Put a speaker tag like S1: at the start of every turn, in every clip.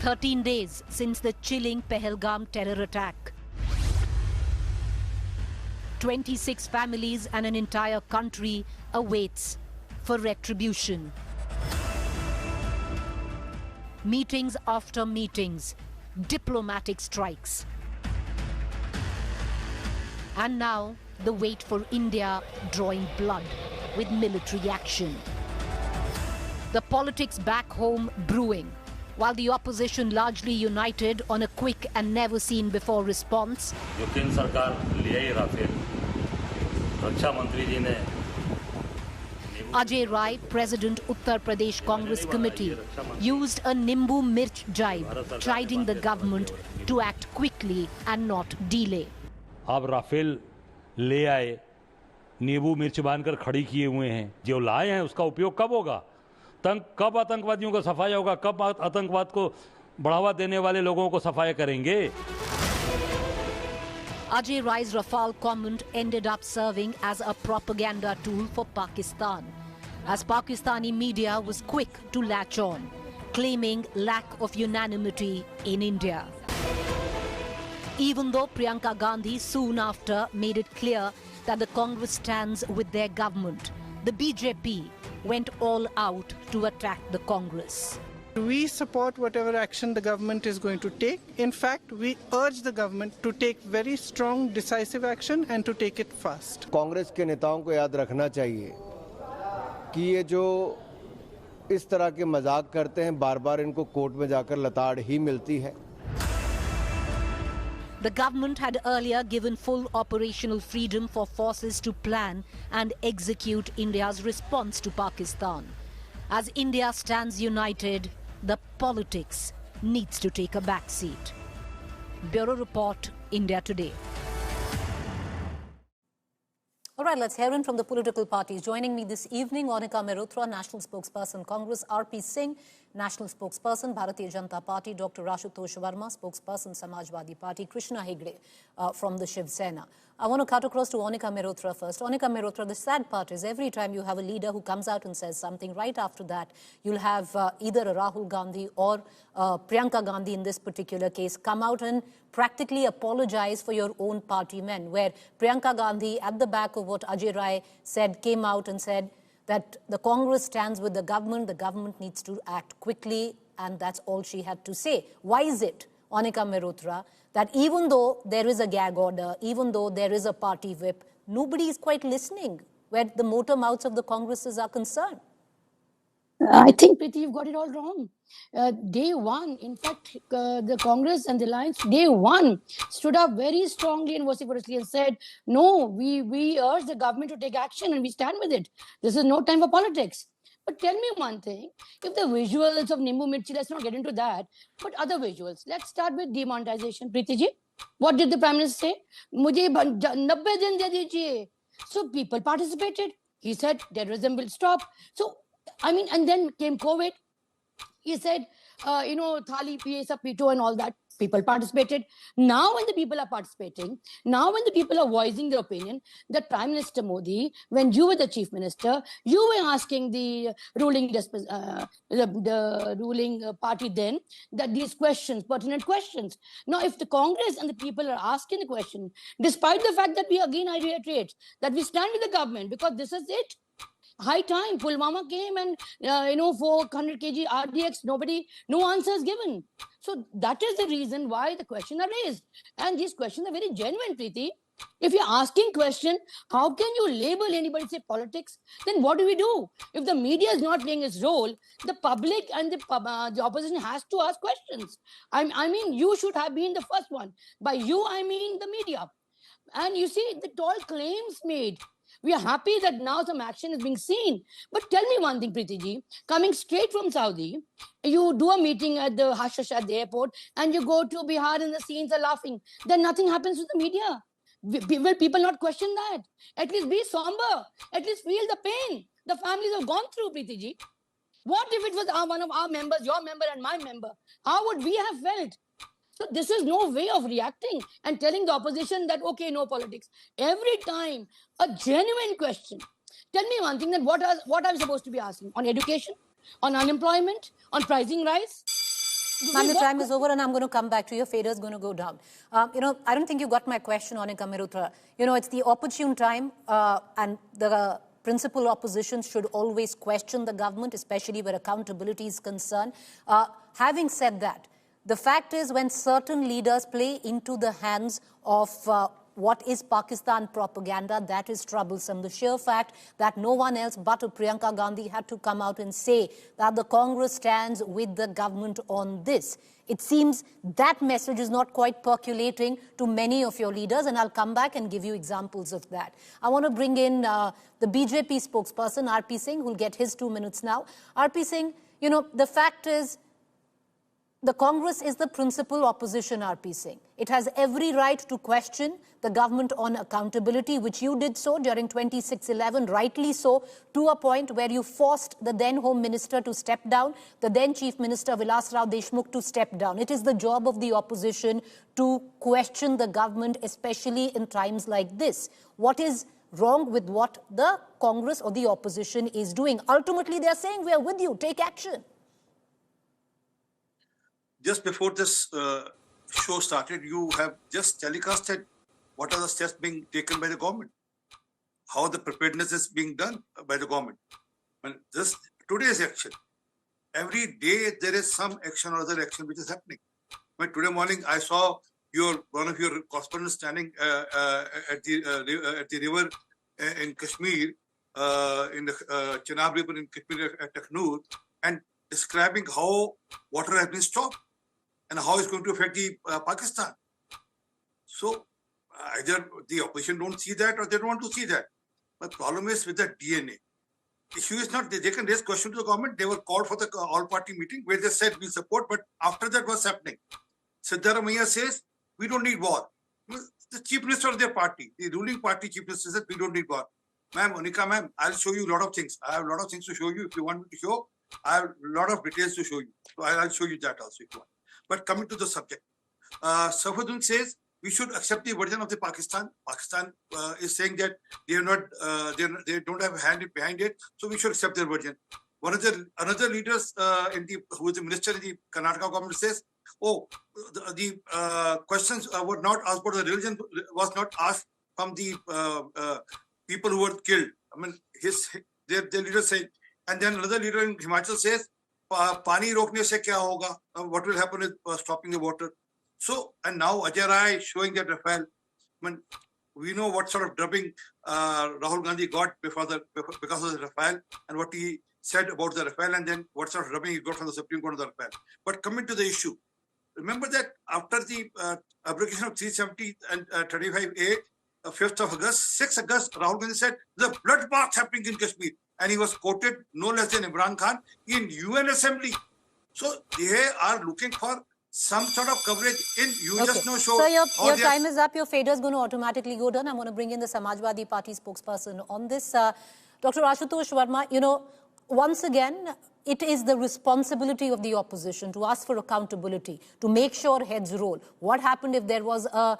S1: 13 days since the chilling Pahalgam terror attack. 26 families and an entire country awaits for retribution. Meetings after meetings, diplomatic strikes. And now, the wait for India drawing blood with military action. The politics back home brewing, while the opposition largely united on a quick and never-seen-before response.
S2: जो केंद्र सरकार ले आई Rafale, रक्षा मंत्री जी ने
S1: Ajay Rai, President Uttar Pradesh Congress Committee, used a Nimbu Mirch jibe, chiding the government to act quickly and not delay.
S2: आप Rafale ले आए, नींबू मिर्च बांधकर खड़ी किए हुए हैं। जो लाए हैं उसका उपयोग कब होगा? कब आतंकवादियों को सफाया होगा? कब आतंकवाद को बढ़ावा देने वाले लोगों को सफाया करेंगे?
S1: Ajay Rai's Rafale comment ended up serving as a propaganda tool for Pakistan, as Pakistani media was quick to latch on, claiming lack of unanimity in India. Even though Priyanka Gandhi soon after made it clear that the Congress stands with their government, the BJP went all out to attack the Congress.
S3: We support whatever action the government is going to take. In fact, we urge the government to take very strong, decisive action and to take it fast.
S4: Congress के नेताओं को याद रखना चाहिए कि ये जो इस तरह के मजाक करते हैं, बार-बार इनको कोर्ट में जाकर लताड़ ही मिलती है.
S1: The government had earlier given full operational freedom for forces to plan and execute India's response to Pakistan. As India stands united, the politics needs to take a backseat. Bureau Report, India Today.
S5: All right, let's hear in from the political parties. Joining me this evening, Monica Mehrotra, National Spokesperson, Congress; R.P. Singh, National Spokesperson, Bharatiya Janata Party; Dr. Ashutosh Verma, Spokesperson, Samajwadi Party; Krishna Hegde from the Shiv Sena. I want to cut across to Monica Mehrotra first. Monica Mehrotra, the sad part is every time you have a leader who comes out and says something, right after that, you'll have either a Rahul Gandhi or Priyanka Gandhi in this particular case come out and practically apologize for your own party men, where Priyanka Gandhi, at the back of what Ajay Rai said, came out and said that the Congress stands with the government needs to act quickly, and that's all she had to say. Why is it, Monica Mehrotra, that even though there is a gag order, even though there is a party whip, nobody is quite listening where the motor mouths of the Congresses are concerned?
S6: I think, Preeti, you've got it all wrong. Day one, in fact, the Congress and the Alliance, day one, stood up very strongly and vociferously and said, no, we urge the government to take action and we stand with it. This is no time for politics. But tell me one thing, if the visuals of Nimbu Mirchi, let's not get into that, but other visuals. Let's start with demonetization. Preeti ji, what did the Prime Minister say? Mujhe 90 din de dijiye. So people participated. He said terrorism will stop. So, I mean, and then came COVID. He said, thali piye sab pito and all that. People participated. Now when the people are participating, now when the people are voicing their opinion, that Prime Minister Modi, when you were the Chief Minister, you were asking the ruling party then that these questions, pertinent questions. Now if the Congress and the people are asking the question, despite the fact that I reiterate, that we stand with the government because this is it. High time. Pulwama came and, 400 kg RDX, no answers given. So that is the reason why the questions are raised. And these questions are very genuine, Preeti. If you're asking question, how can you label anybody, say politics? Then what do we do? If the media is not playing its role, the public and the opposition has to ask questions. I mean, you should have been the first one. By you, I mean the media. And you see, the tall claims made. We are happy that now some action is being seen. But tell me one thing, Preeti ji, coming straight from Saudi, you do a meeting at the Hashash at the airport and you go to Bihar and the scenes are laughing. Then nothing happens to the media. Will people not question that? At least be somber. At least feel the pain the families have gone through, Preeti ji. What if it was one of our members, your member and my member? How would we have felt? So this is no way of reacting and telling the opposition that, okay, no politics. Every time, a genuine question. Tell me one thing, that what are we supposed to be asking? On education? On unemployment? On pricing rise?
S5: Ma'am, your time is over and I'm going to come back to you. Your fader is going to go down. I don't think you got my question, Anika Merutra. It's the opportune time and the principal opposition should always question the government, especially where accountability is concerned. Having said that, the fact is when certain leaders play into the hands of what is Pakistan propaganda, that is troublesome. The sheer fact that no one else but Priyanka Gandhi had to come out and say that the Congress stands with the government on this. It seems that message is not quite percolating to many of your leaders, and I'll come back and give you examples of that. I want to bring in the BJP spokesperson, R.P. Singh, who'll get his 2 minutes now. R.P. Singh, the fact is, the Congress is the principal opposition, R.P. Singh. It has every right to question the government on accountability, which you did so during 26/11, rightly so, to a point where you forced the then Home Minister to step down, the then Chief Minister Vilas Rao Deshmukh to step down. It is the job of the opposition to question the government, especially in times like this. What is wrong with what the Congress or the opposition is doing? Ultimately, they are saying, we are with you, take action.
S7: Just before this show started, you have just telecasted what are the steps being taken by the government, how the preparedness is being done by the government. And today's action, every day there is some action or other action which is happening. Today morning I saw one of your correspondents standing at the river in Kashmir, in the Chenab River in Kashmir at Taknoor, and describing how water has been stopped and how it's going to affect the Pakistan. So either the opposition don't see that or they don't want to see that. But the problem is with the DNA. Issue is not, they can raise question to the government. They were called for the all-party meeting where they said we support, but after that what's happening? Siddharamaiah says, we don't need war. The Chief Minister of their party, the ruling party Chief Minister says, we don't need war. Ma'am, Anika ma'am, I'll show you a lot of things. I have a lot of things to show you. If you want me to show, I have a lot of details to show you. So I'll show you that also if you want. But coming to the subject, Safaduddin says we should accept the version of the Pakistan. Pakistan is saying that they are not, they don't have a hand behind it, so we should accept their version. One of the another leaders who is the minister in the Karnataka government says, oh, the questions were not asked about the religion, was not asked from the people who were killed. I mean, their leader said, and then another leader in Himachal says, Pani rokne se kya hoga? What will happen with stopping the water? So, and now Ajay Rai showing that Rafale. I mean, we know what sort of drubbing Rahul Gandhi got because of the Rafale and what he said about the Rafale, and then what sort of drubbing he got from the Supreme Court of the Rafale. But coming to the issue, remember that after the abrogation of 370 and 35A, 5th of August, 6th August, Rahul Gandhi said, the bloodbath happening in Kashmir. And he was quoted no less than Imran Khan in UN Assembly. So they are looking for some sort of coverage in just no show.
S5: So your time is up. Your fader is going to automatically go down. I'm going to bring in the Samajwadi Party spokesperson on this. Dr. Ashutosh Verma, once again, it is the responsibility of the opposition to ask for accountability, to make sure heads roll. What happened if there was a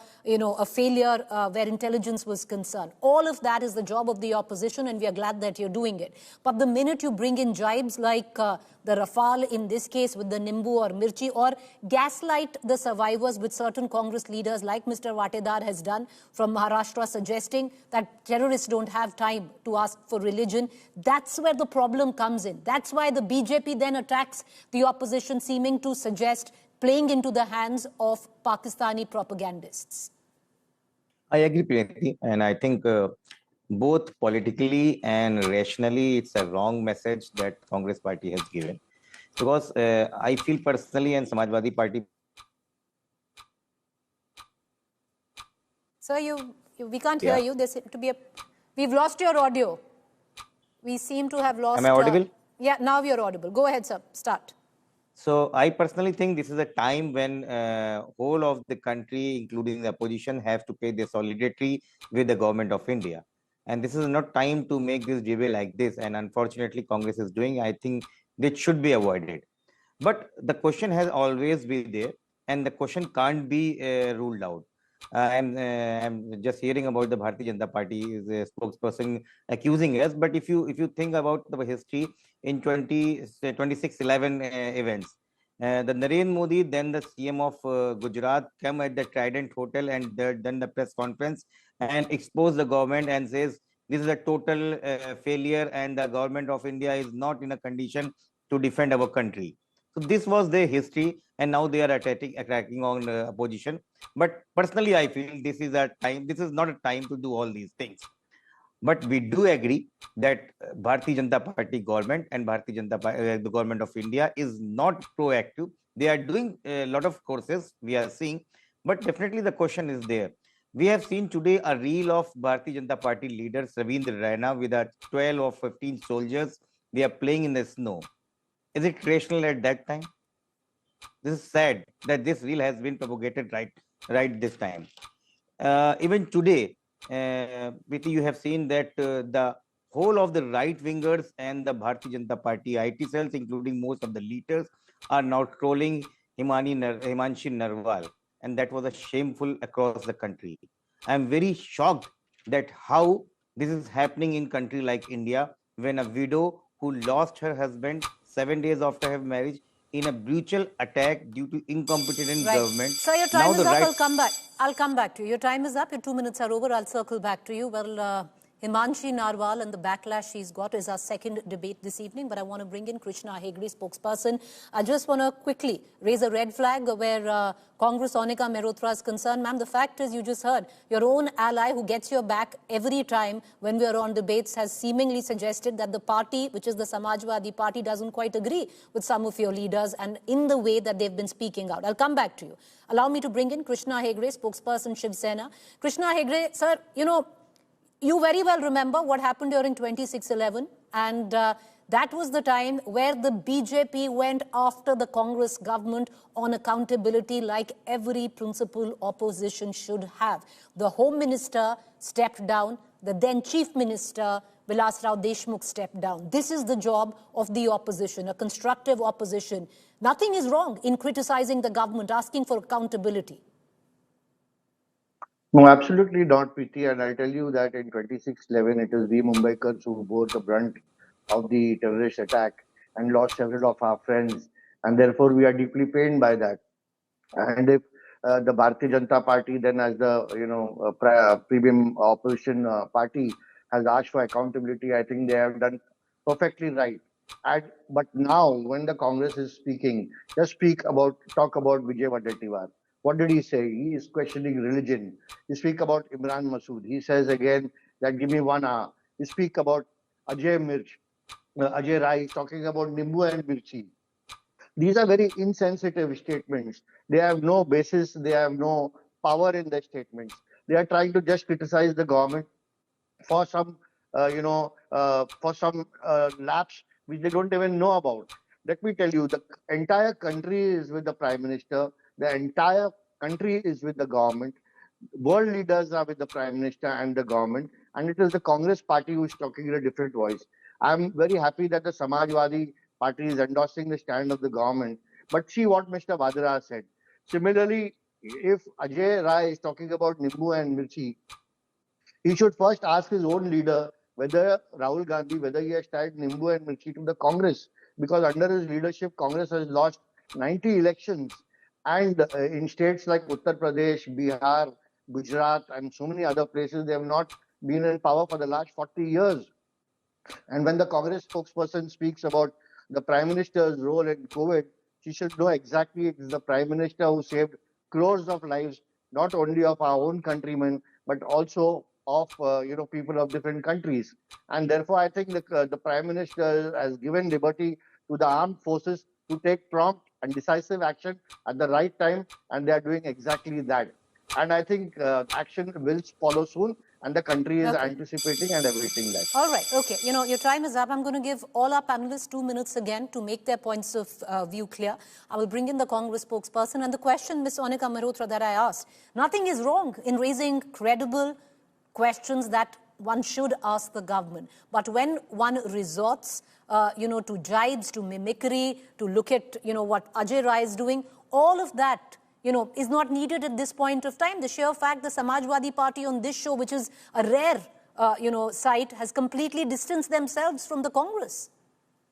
S5: failure where intelligence was concerned? All of that is the job of the opposition, and we are glad that you're doing it. But the minute you bring in jibes like the Rafale in this case with the Nimbu or Mirchi, or gaslight the survivors with certain Congress leaders like Mr. Watedar has done from Maharashtra, suggesting that terrorists don't have time to ask for religion, that's where the problem comes in. That's why the BJP then attacks the opposition, seeming to suggest playing into the hands of Pakistani propagandists.
S8: I agree, Priyanti, and I think both politically and rationally, it's a wrong message that Congress party has given. Because I feel personally, and Samajwadi Party.
S5: Sir, we can't hear you. There seems to be we've lost your audio. We seem to have lost.
S8: Am I audible?
S5: Yeah, now you're audible. Go ahead, sir. Start.
S8: So I personally think this is a time when whole of the country, including the opposition, have to pay their solidarity with the government of India. And this is not time to make this debate like this. And unfortunately, Congress is doing. I think this should be avoided. But the question has always been there, and the question can't be ruled out. I'm just hearing about the Bharatiya Janata Party's spokesperson accusing us. But if you think about the history in 26/11 events, The Narendra Modi, then the CM of Gujarat, come at the Trident Hotel and done the press conference and expose the government and says this is a total failure and the government of India is not in a condition to defend our country. So this was their history, and now they are attacking on opposition. But personally, I feel this is a time. This is not a time to do all these things. But we do agree that Bharatiya Janata Party government and the government of India is not proactive. They are doing a lot of courses we are seeing, but definitely the question is there. We have seen today a reel of Bharatiya Janata Party leader Ravindra Raina with a 12 or 15 soldiers. They are playing in the snow. Is it rational at that time? This is sad that this reel has been propagated right this time. Even today, Preeti, you have seen that the whole of the right wingers and the Bharatiya Janata Party IT cells, including most of the leaders, are now trolling Himanshi Narwal, and that was a shameful across the country. I am very shocked that how this is happening in country like India, when a widow who lost her husband 7 days after her marriage in a brutal attack due to incompetent government.
S5: Sir, your time is up. I'll come back to you. Your time is up. Your 2 minutes are over. I'll circle back to you. Well, Himanshi Narwal and the backlash she's got is our second debate this evening, but I want to bring in Krishna Hegde, spokesperson. I just want to quickly raise a red flag where Congress Onika Mehrotra is concerned. Ma'am, the fact is, you just heard, your own ally who gets your back every time when we are on debates has seemingly suggested that the party, which is the Samajwadi Party, doesn't quite agree with some of your leaders and in the way that they've been speaking out. I'll come back to you. Allow me to bring in Krishna Hegde, spokesperson Shiv Sena. Krishna Hegde, sir, you very well remember what happened during 26/11, and that was the time where the BJP went after the Congress government on accountability like every principal opposition should have. The Home Minister stepped down, the then Chief Minister Vilas Rao Deshmukh stepped down. This is the job of the opposition, a constructive opposition. Nothing is wrong in criticizing the government, asking for accountability.
S9: No, absolutely not, Preeti. And I'll tell you that in 26/11, it is we Mumbaikars who bore the brunt of the terrorist attack and lost several of our friends. And therefore, we are deeply pained by that. And if the Bharatiya Janata Party, then as the premium opposition party, has asked for accountability, I think they have done perfectly right. But now, when the Congress is speaking, talk about Vijay Wadetiwar. What did he say? He is questioning religion. You speak about Imran Masood. He says again that give me 1 hour. You speak about Ajay Rai talking about Nimbu and Mirchi. These are very insensitive statements. They have no basis. They have no power in their statements. They are trying to just criticize the government for some, lapse which they don't even know about. Let me tell you, the entire country is with the Prime Minister. The entire country is with the government. World leaders are with the Prime Minister and the government. And it is the Congress party who is talking in a different voice. I'm very happy that the Samajwadi Party is endorsing the stand of the government. But see what Mr. Vadra said. Similarly, if Ajay Rai is talking about Nimbu and Mirchi, he should first ask his own leader whether Rahul Gandhi, whether he has tied Nimbu and Mirchi to the Congress. Because under his leadership, Congress has lost 90 elections. And in states like Uttar Pradesh, Bihar, Gujarat, and so many other places, they have not been in power for the last 40 years. And when the Congress spokesperson speaks about the Prime Minister's role in COVID, she should know exactly it is the Prime Minister who saved crores of lives, not only of our own countrymen, but also of people of different countries. And therefore, I think the Prime Minister has given liberty to the armed forces to take prompt and decisive action at the right time, and they are doing exactly that. And I think action will follow soon, and the country is anticipating and awaiting that.
S5: All right, okay. Your time is up. I'm going to give all our panelists 2 minutes again to make their points of view clear. I will bring in the Congress spokesperson. And the question, Ms. Onika Mehrotra, that I asked, nothing is wrong in raising credible questions that one should ask the government. But when one resorts, to jibes, to mimicry, to look at, what Ajay Rai is doing, all of that, is not needed at this point of time. The sheer fact the Samajwadi Party on this show, which is a rare, sight, has completely distanced themselves from the Congress.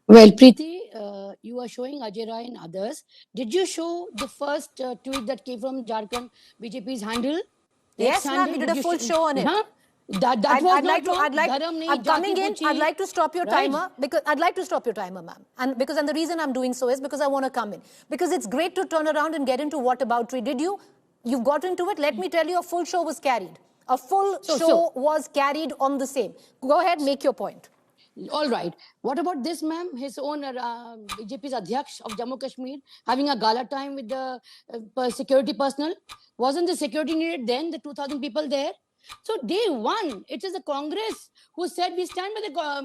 S6: Well, Preeti, you are showing Ajay Rai and others. Did you show the first tweet that came from Jharkhand BJP's handle?
S5: Yes, ma'am, we did a full show on it.
S6: Yeah? That was not wrong.
S5: I'm coming in. I'd like to stop your timer because I'd like to stop your timer, ma'am. And the reason I'm doing so is because I want to come in. Because it's great to turn around and get into whataboutery. Did you? You've got into it. Let me tell you, a full show was carried. A full show was carried on the same. Go ahead, make your point.
S6: All right. What about this, ma'am? His own BJP's Adhyaksh of Jammu Kashmir having a gala time with the security personnel. Wasn't the security needed then, the 2,000 people there? So day one, it is the Congress who said we stand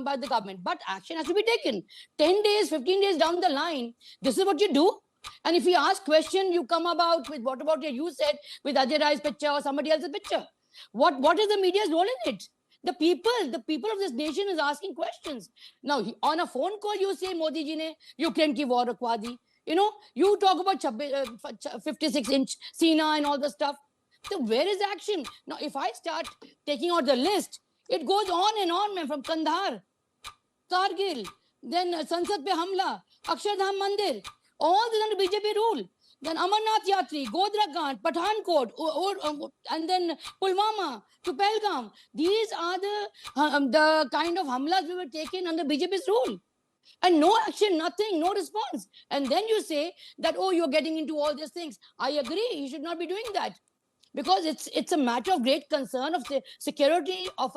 S6: by the government, but action has to be taken. 10 days, 15 days down the line, this is what you do. And if we ask question, you come about with what about you said with Ajay Rai's picture or somebody else's picture. What is the media's role in it? The people of this nation is asking questions. Now, on a phone call, you say Modi ji ne Ukraine ki war rukwa di. You know, you talk about 56-inch Sina and all the stuff. So where is action? Now, if I start taking out the list, it goes on and on, man, from Kandahar, Kargil, then Sansad pe Hamla, Akshardham Mandir, all this under BJP rule. Then Amarnath Yatri, Godra Kant, Pathankot, and then Pulwama to Pahalgam. These are the kind of hamlas we were taken under BJP's rule. And no action, nothing, no response. And then you say that, oh, you're getting into all these things. I agree, you should not be doing that. Because it's a matter of great concern of the security of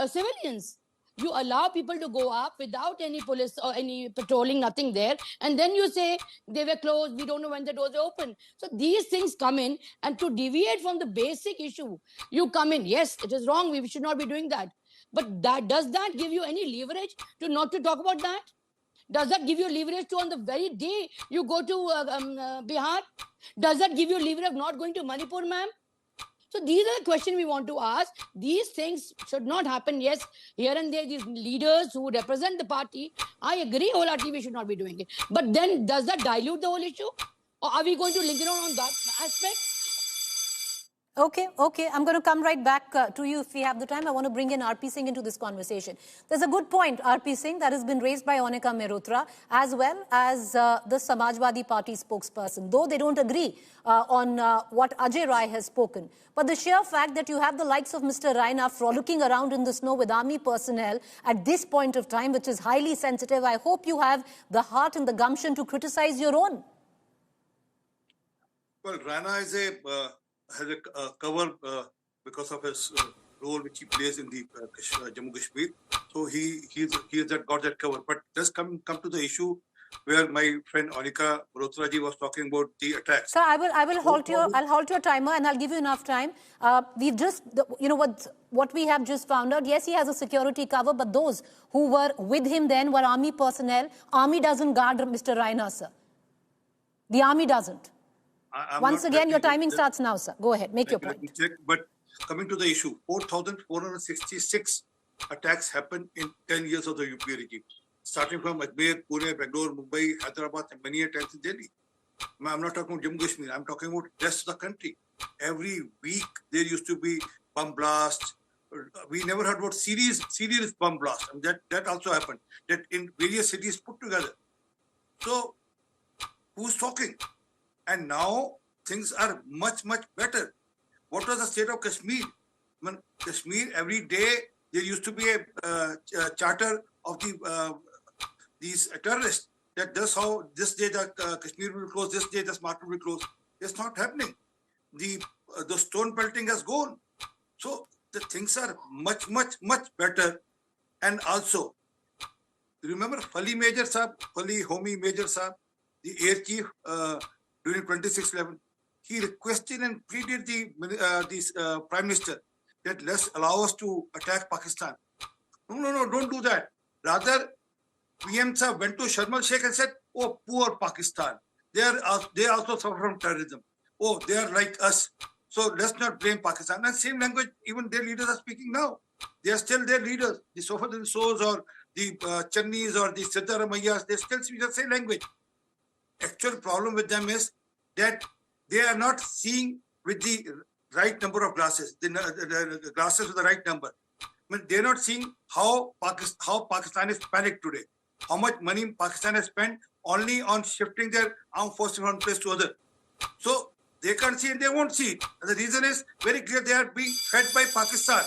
S6: civilians. You allow people to go up without any police or any patrolling, nothing there. And then you say they were closed, we don't know when the doors are open. So these things come in, and to deviate from the basic issue, you come in. Yes, it is wrong, we should not be doing that. But does that give you any leverage to not to talk about that? Does that give you leverage to on the very day you go to Bihar? Does that give you leverage of not going to Manipur, ma'am? So these are the questions we want to ask. These things should not happen. Yes, here and there, these leaders who represent the party, I agree wholeheartedly we should not be doing it. But then does that dilute the whole issue? Or are we going to link it on that aspect?
S5: Okay. I'm going to come right back to you if we have the time. I want to bring in R.P. Singh into this conversation. There's a good point, R.P. Singh, that has been raised by Onika Mehrotra as well as the Samajwadi Party spokesperson, though they don't agree on what Ajay Rai has spoken. But the sheer fact that you have the likes of Mr. Raina frolicking around in the snow with army personnel at this point of time, which is highly sensitive, I hope you have the heart and the gumption to criticize your own.
S7: Well, Raina has a cover because of his role which he plays in the Jammu Kashmir. So he got that cover. But let's come to the issue where my friend Onika Mehrotra ji was talking about the attacks.
S5: Sir, I will halt your timer, and I'll give you enough time. We've just, what we have just found out. Yes, he has a security cover, but those who were with him then were army personnel. Army doesn't guard Mr. Raina, sir. The army doesn't. Once again, your timing starts now, sir. Go ahead, make your point.
S7: But coming to the issue, 4,466 attacks happened in 10 years of the UP regime, starting from Ajmer, Pune, Bangalore, Mumbai, Hyderabad, and many times in Delhi. I'm not talking about Jammu Kashmir, I'm talking about the rest of the country. Every week there used to be bomb blasts. We never heard about serious bomb blasts. I mean, that also happened, that in various cities put together. So, who's talking? And now things are much, much better. What was the state of Kashmir? I mean, Kashmir, every day there used to be a charter of these terrorists that this day the Kashmir will close, this day the market will close. It's not happening. The stone pelting has gone. So the things are much, much, much better. And also, remember Fali Homi Major Saab, the air chief, during 26/11, he requested and pleaded the Prime Minister that let's allow us to attack Pakistan. No, don't do that. Rather, PM Saab went to Sharm el Sheikh and said, oh, poor Pakistan. They also suffer from terrorism. Oh, they are like us. So let's not blame Pakistan. And same language, even their leaders are speaking now. They are still their leaders. The Sofadin Sos or the Channis or the Siddharamayas, they still speak the same language. Actual problem with them is that they are not seeing with the right number of glasses, the glasses with the right number. I mean, they're not seeing how Pakistan is panicked today, how much money Pakistan has spent only on shifting their armed forces from one place to other. So they can't see and they won't see it. And the reason is very clear, they are being fed by Pakistan.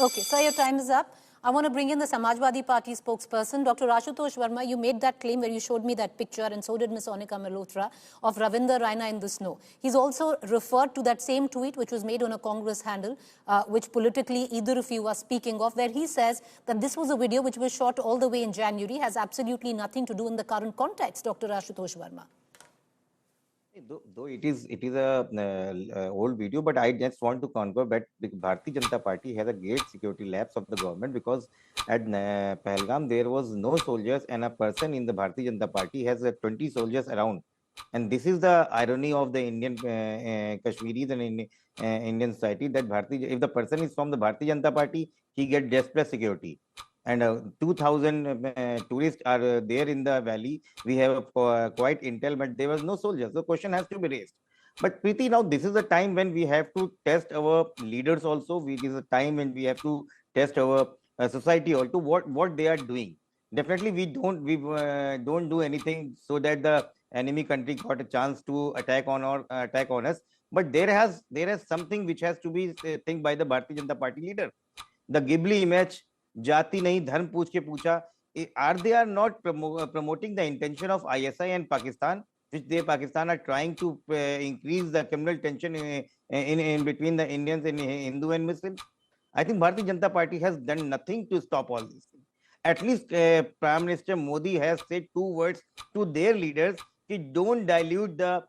S5: Okay, sir, your time is up. I want to bring in the Samajwadi Party spokesperson, Dr. Ashutosh Verma. You made that claim where you showed me that picture, and so did Ms. Monica Malhotra, of Ravinder Raina in the snow. He's also referred to that same tweet which was made on a Congress handle, which politically either of you are speaking of, where he says that this was a video which was shot all the way in January, has absolutely nothing to do in the current context, Dr. Ashutosh Verma.
S8: Though it is a old video, but I just want to concur that the Bharatiya Janata Party has a great security lapse of the government, because at Pahalgam there was no soldiers, and a person in the Bharatiya Janata Party has 20 soldiers around. And this is the irony of the Indian Kashmiris and Indian society, that if the person is from the Bharatiya Janata Party, he gets displaced security. And 2,000 tourists are there in the valley. We have quite intel, but there was no soldiers. So question has to be raised. But Preeti, now this is a time when we have to test our leaders also. It is a time when we have to test our society also, what they are doing. Definitely we don't do anything so that the enemy country got a chance to attack on us. But there has something which has to be think by the Bharatiya Janata Party leader. The Ghibli image, Jati nahi dharm पूछ के पूछा, they are not promoting the intention of ISI and Pakistan, which Pakistan are trying to increase the communal tension in between the Indians and Hindu and Muslims. I think Bharatiya Janata Party has done nothing to stop all these things. At least Prime Minister Modi has said 2 words to their leaders: don't dilute the,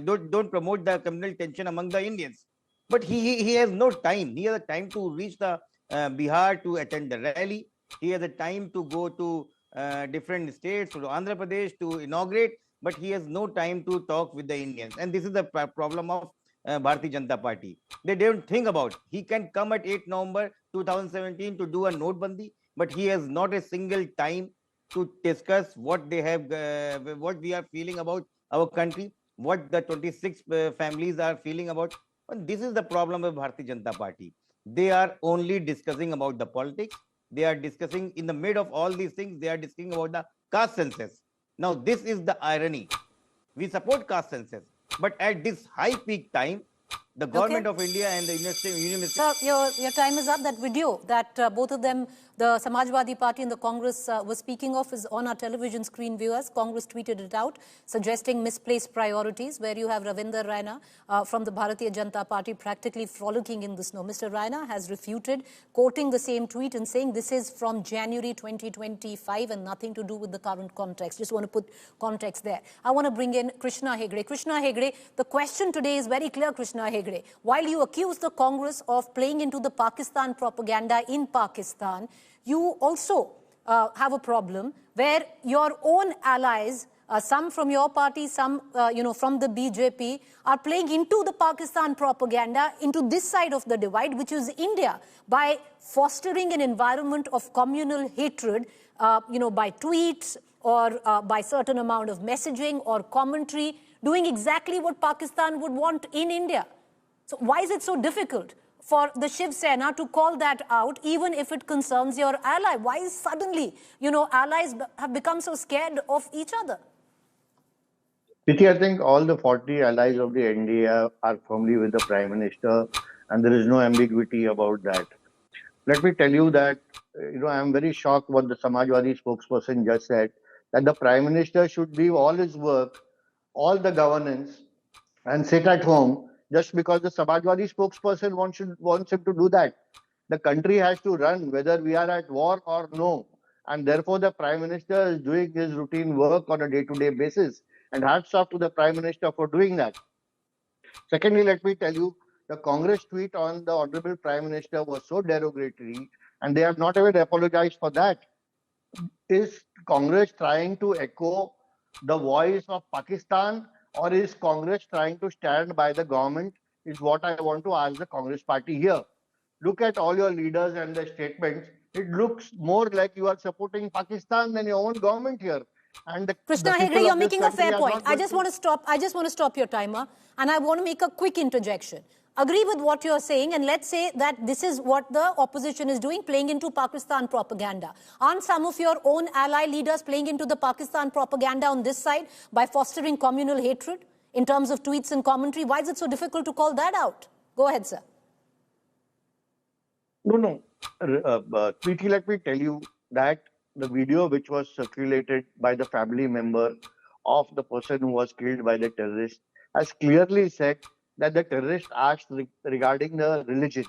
S8: don't promote the communal tension among the Indians. But he has no time. He has a time to reach the Bihar to attend the rally. He has a time to go to different states, to Andhra Pradesh to inaugurate, but he has no time to talk with the Indians. And this is the problem of Bharatiya Janata Party. They don't think about. He can come at 8 November 2017 to do a notebandi, but he has not a single time to discuss what they have, what we are feeling about our country, what the 26 families are feeling about. And this is the problem of Bharatiya Janata Party. They are only discussing about the politics. They are discussing, in the mid of all these things, they are discussing about the caste census. Now, this is the irony. We support caste census, but at this high peak time, the government of India and the university.
S5: Sir, your time is up. That video that both of them, the Samajwadi Party and the Congress were speaking of, is on our television screen, viewers. Congress tweeted it out, suggesting misplaced priorities, where you have Ravinder Raina from the Bharatiya Janata Party practically frolicking in the snow. Mr. Raina has refuted, quoting the same tweet and saying this is from January 2025 and nothing to do with the current context. Just want to put context there. I want to bring in Krishna Hegde. Krishna Hegde, the question today is very clear, Krishna Hegde. While you accuse the Congress of playing into the Pakistan propaganda in Pakistan, you also have a problem where your own allies, some from your party, some from the BJP, are playing into the Pakistan propaganda, into this side of the divide, which is India, by fostering an environment of communal hatred, by tweets or by certain amount of messaging or commentary, doing exactly what Pakistan would want in India. So why is it so difficult for the Shiv Sena to call that out, even if it concerns your ally? Why is suddenly, allies have become so scared of each other?
S9: Priti, I think all the 40 allies of the NDA are firmly with the Prime Minister, and there is no ambiguity about that. Let me tell you that, I am very shocked what the Samajwadi spokesperson just said, that the Prime Minister should leave all his work, all the governance, and sit at home just because the Samajwadi spokesperson wants him to do that. The country has to run whether we are at war or no. And therefore, the Prime Minister is doing his routine work on a day-to-day basis. And hats off to the Prime Minister for doing that. Secondly, let me tell you, the Congress tweet on the Honorable Prime Minister was so derogatory, and they have not even apologized for that. Is Congress trying to echo the voice of Pakistan, or is Congress trying to stand by the government, is what I want to ask the Congress party here. Look at all your leaders and their statements. It looks more like you are supporting Pakistan than your own government here. And
S5: Krishna Hegde, you're making a fair point. I just want to stop your timer, and I want to make a quick interjection. agree with what you're saying, and let's say that this is what the opposition is doing, playing into Pakistan propaganda. Aren't some of your own ally leaders playing into the Pakistan propaganda on this side by fostering communal hatred in terms of tweets and commentary? Why is it so difficult to call that out? Go ahead, sir.
S9: No. Preeti, let me tell you that the video which was circulated by the family member of the person who was killed by the terrorist has clearly said that the terrorist asked regarding the religion.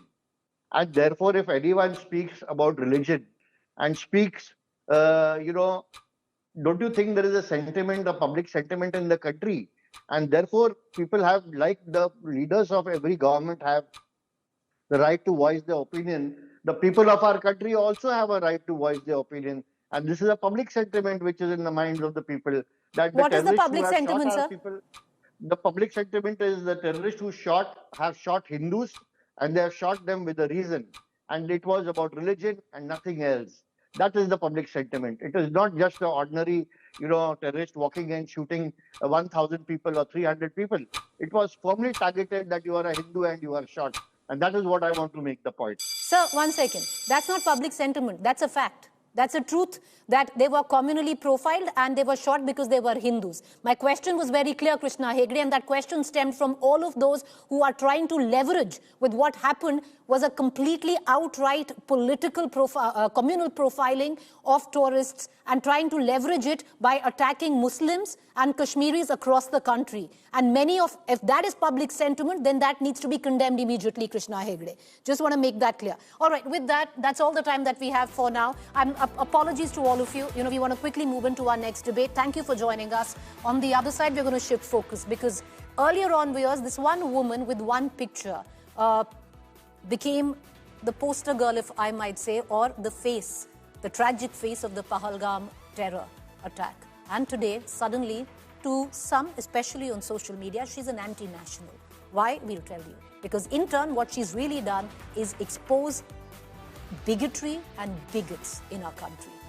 S9: And therefore, if anyone speaks about religion and speaks, don't you think there is a sentiment, a public sentiment in the country? And therefore, people have, like the leaders of every government have the right to voice their opinion. The people of our country also have a right to voice their opinion. And this is a public sentiment which is in the minds of the people. That
S5: what is the public sentiment, sir?
S9: The public sentiment is the terrorists who have shot Hindus, and they have shot them with a reason. And it was about religion and nothing else. That is the public sentiment. It is not just the ordinary, terrorist walking and shooting 1,000 people or 300 people. It was firmly targeted that you are a Hindu and you are shot. And that is what I want to make the point.
S5: Sir, 1 second. That's not public sentiment. That's a fact. That's a truth that they were communally profiled and they were shot because they were Hindus. My question was very clear, Krishna Hegde, and that question stemmed from all of those who are trying to leverage with what happened was a completely outright political communal profiling of tourists and trying to leverage it by attacking Muslims and Kashmiris across the country. And if that is public sentiment, then that needs to be condemned immediately, Krishna Hegde. Just want to make that clear. All right, with that, that's all the time that we have for now. Apologies to all of you. We want to quickly move into our next debate. Thank you for joining us. On the other side, we're going to shift focus because earlier on, viewers, this one woman with one picture became the poster girl, if I might say, or the tragic face of the Pahalgam terror attack. And today, suddenly, to some, especially on social media, she's an anti-national. Why? We'll tell you. Because in turn, what she's really done is expose bigotry and bigots in our country.